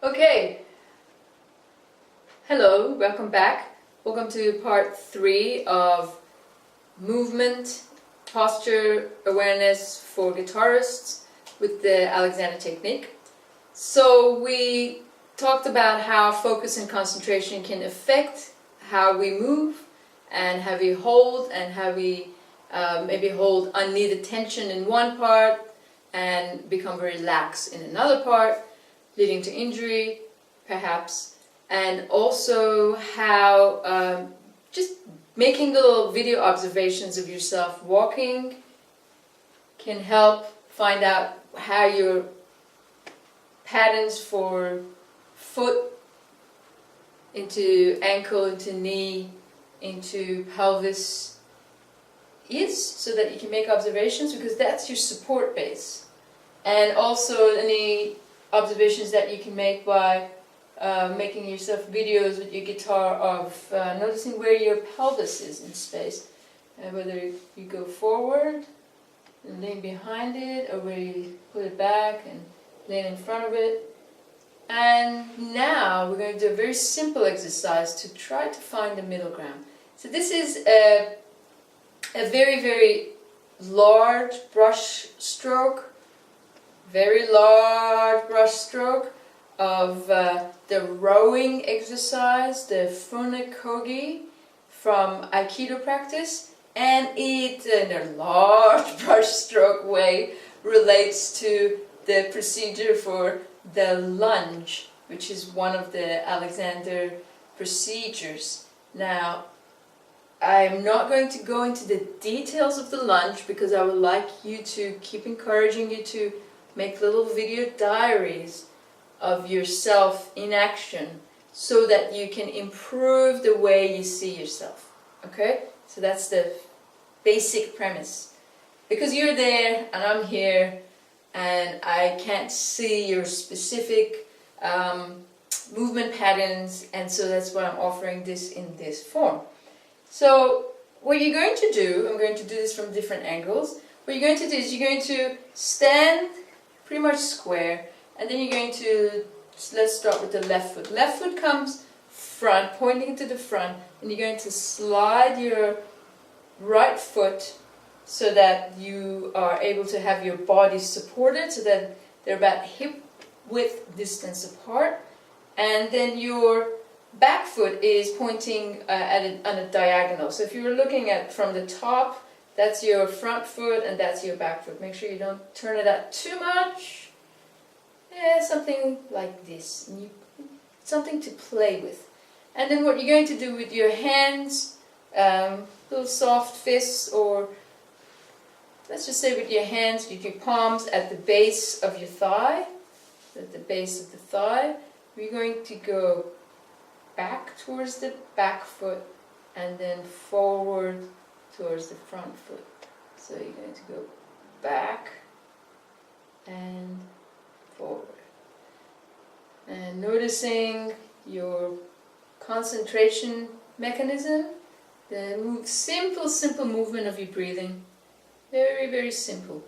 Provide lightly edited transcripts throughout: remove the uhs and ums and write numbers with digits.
Okay, hello, welcome back. Welcome to part 3 of movement, posture awareness for guitarists with the Alexander technique. So we talked about how focus and concentration can affect how we move and how we hold, and how we maybe hold unneeded tension in one part and become very lax in another part, leading to injury, perhaps, and also how just making little video observations of yourself walking can help find out how your patterns for foot into ankle, into knee, into pelvis is, so that you can make observations, because that's your support base. And also any observations that you can make by making yourself videos with your guitar of noticing where your pelvis is in space, whether you go forward and lean behind it, or where you put it back and lean in front of it. And now we're going to do a very simple exercise to try to find the middle ground. So this is a very, very large brush stroke, of the rowing exercise, the funakogi from Aikido practice, and it, in a large brushstroke way, relates to the procedure for the lunge, which is one of the Alexander procedures. Now, I'm not going to go into the details of the lunge, because I would like you to keep encouraging you to make little video diaries of yourself in action, so that you can improve the way you see yourself. Okay? So that's the basic premise. Because you're there and I'm here, and I can't see your specific movement patterns, and so that's why I'm offering this in this form. So what you're going to do, I'm going to do this from different angles. What you're going to do is you're going to stand pretty much square, and then you're going to, let's start with the left foot. Left foot comes front, pointing to the front, and you're going to slide your right foot so that you are able to have your body supported, so that they're about hip width distance apart. And then your back foot is pointing on a diagonal. So if you were looking at from the top, that's your front foot and that's your back foot. Make sure you don't turn it out too much. Yeah, something like this. And something to play with. And then what you're going to do with your hands, little soft fists, or let's just say with your hands, with your palms at the base of your thigh, we're going to go back towards the back foot and then forward towards the front foot. So you're going to go back and forward. And noticing your concentration mechanism, the simple movement of your breathing. Very, very simple.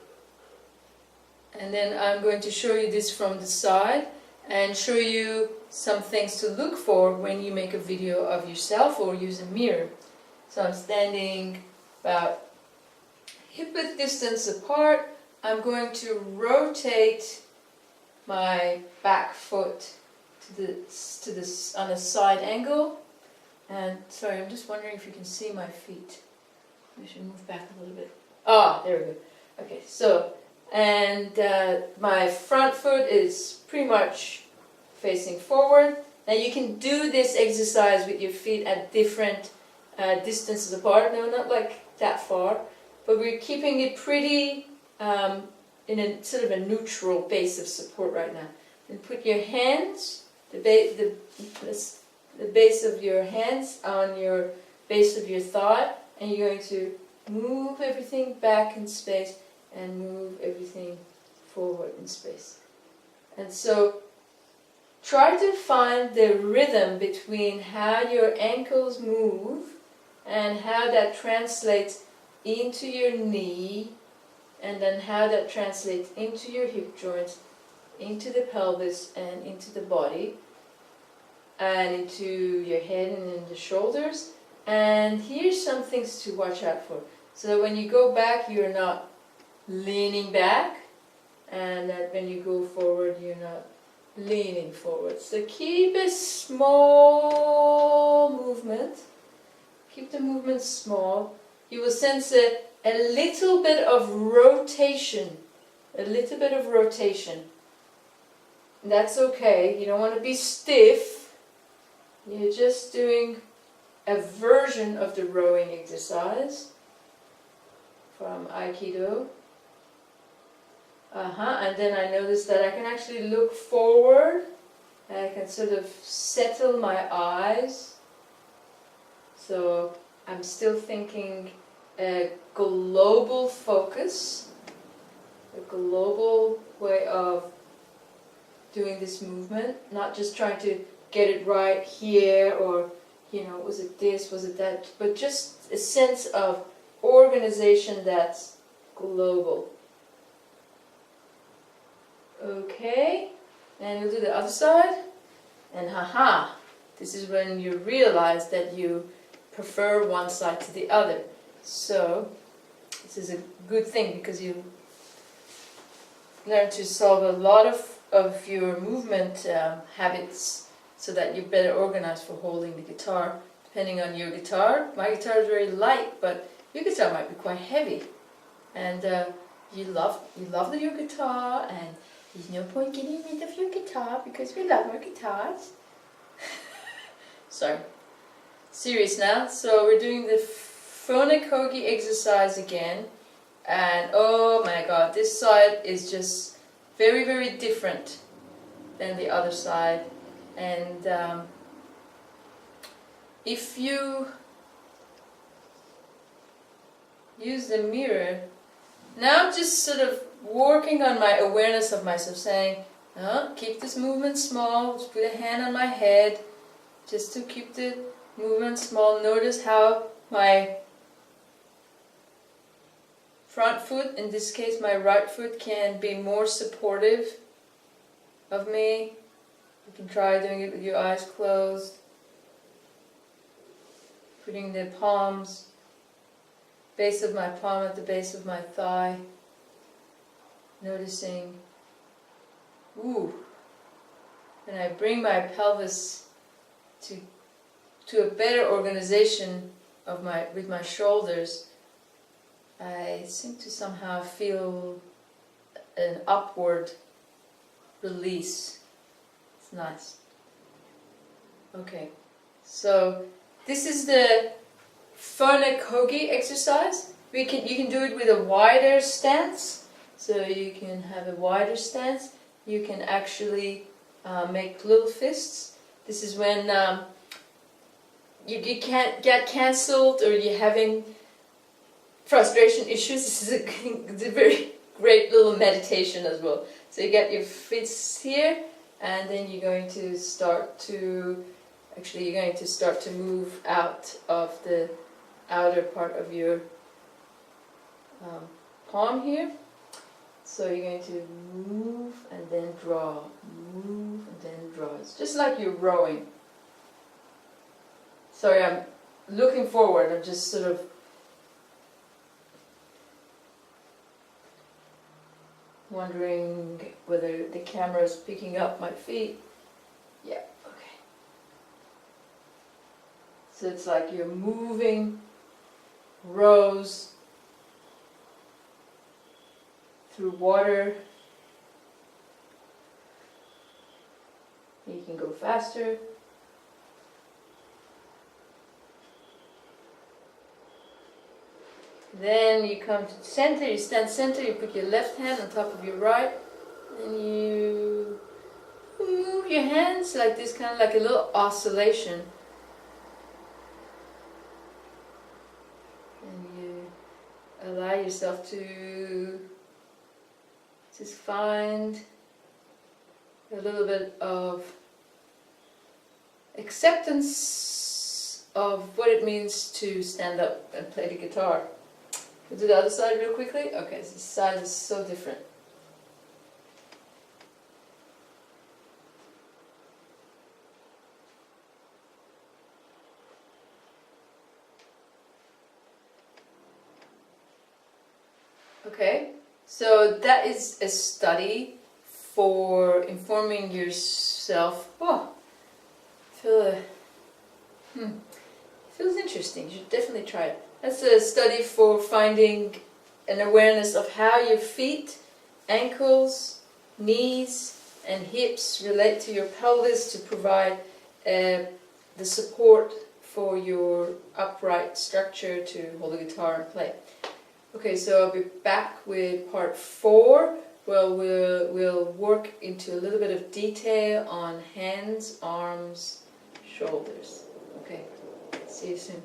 And then I'm going to show you this from the side and show you some things to look for when you make a video of yourself or use a mirror. So I'm standing about hip width distance apart. I'm going to rotate my back foot on a side angle. And sorry, I'm just wondering if you can see my feet. I should move back a little bit. Ah, there we go. Okay, so, and my front foot is pretty much facing forward. Now you can do this exercise with your feet at different distances apart. No, not like that far, but we're keeping it pretty in a sort of a neutral base of support right now. And put your hands, the base of your hands on your base of your thigh, and you're going to move everything back in space and move everything forward in space. And so try to find the rhythm between how your ankles move and how that translates into your knee, and then how that translates into your hip joints into the pelvis and into the body, and into your head and in the shoulders. And here's some things to watch out for. So that when you go back, you're not leaning back, and that when you go forward, you're not leaning forward. So keep a small movement. Keep the movement small. You will sense a little bit of rotation. A little bit of rotation. That's okay. You don't want to be stiff. You're just doing a version of the rowing exercise from Aikido. And then I noticed that I can actually look forward, and I can sort of settle my eyes. So I'm still thinking a global focus, a global way of doing this movement, not just trying to get it right here, or, was it this, was it that, but just a sense of organization that's global. Okay, and we'll do the other side, and this is when you realize that you prefer one side to the other. So this is a good thing, because you learn to solve a lot of your movement habits, so that you're better organized for holding the guitar, depending on your guitar. My guitar is very light, but your guitar might be quite heavy, and you love your guitar, and there's no point getting rid of your guitar, because we love our guitars. Sorry. Serious now. So we're doing the Funakogi exercise again, and oh my god, this side is just very, very different than the other side. And if you use the mirror, now I'm just sort of working on my awareness of myself, saying, keep this movement small, just put a hand on my head, just to keep the movement small. Notice how my front foot, in this case my right foot, can be more supportive of me. You can try doing it with your eyes closed, putting the palms, base of my palm at the base of my thigh, noticing, when I bring my pelvis to a better organization of with my shoulders, I seem to somehow feel an upward release. It's nice. Okay, so this is the Funakogi exercise. You can do it with a wider stance. So you can have a wider stance. You can actually make little fists. This is when you can't get cancelled, or you're having frustration issues. This is a very great little meditation as well. So you get your fists here, and then you're going to start to move out of the outer part of your palm here. So you're going to move and then draw, move and then draw. It's just like you're rowing. Sorry, I'm looking forward. I'm just sort of wondering whether the camera is picking up my feet. Yeah, okay. So it's like you're moving rows through water. You can go faster. Then you come to the center, you stand center, you put your left hand on top of your right, and you move your hands like this, kind of like a little oscillation. And you allow yourself to just find a little bit of acceptance of what it means to stand up and play the guitar. We'll do the other side real quickly. Okay, so this side is so different. Okay, so that is a study for informing yourself. Oh, I feel feels interesting. You should definitely try it. That's a study for finding an awareness of how your feet, ankles, knees, and hips relate to your pelvis to provide the support for your upright structure to hold the guitar and play. Okay, so I'll be back with part 4. Well, we'll work into a little bit of detail on hands, arms, shoulders. Okay, see you soon.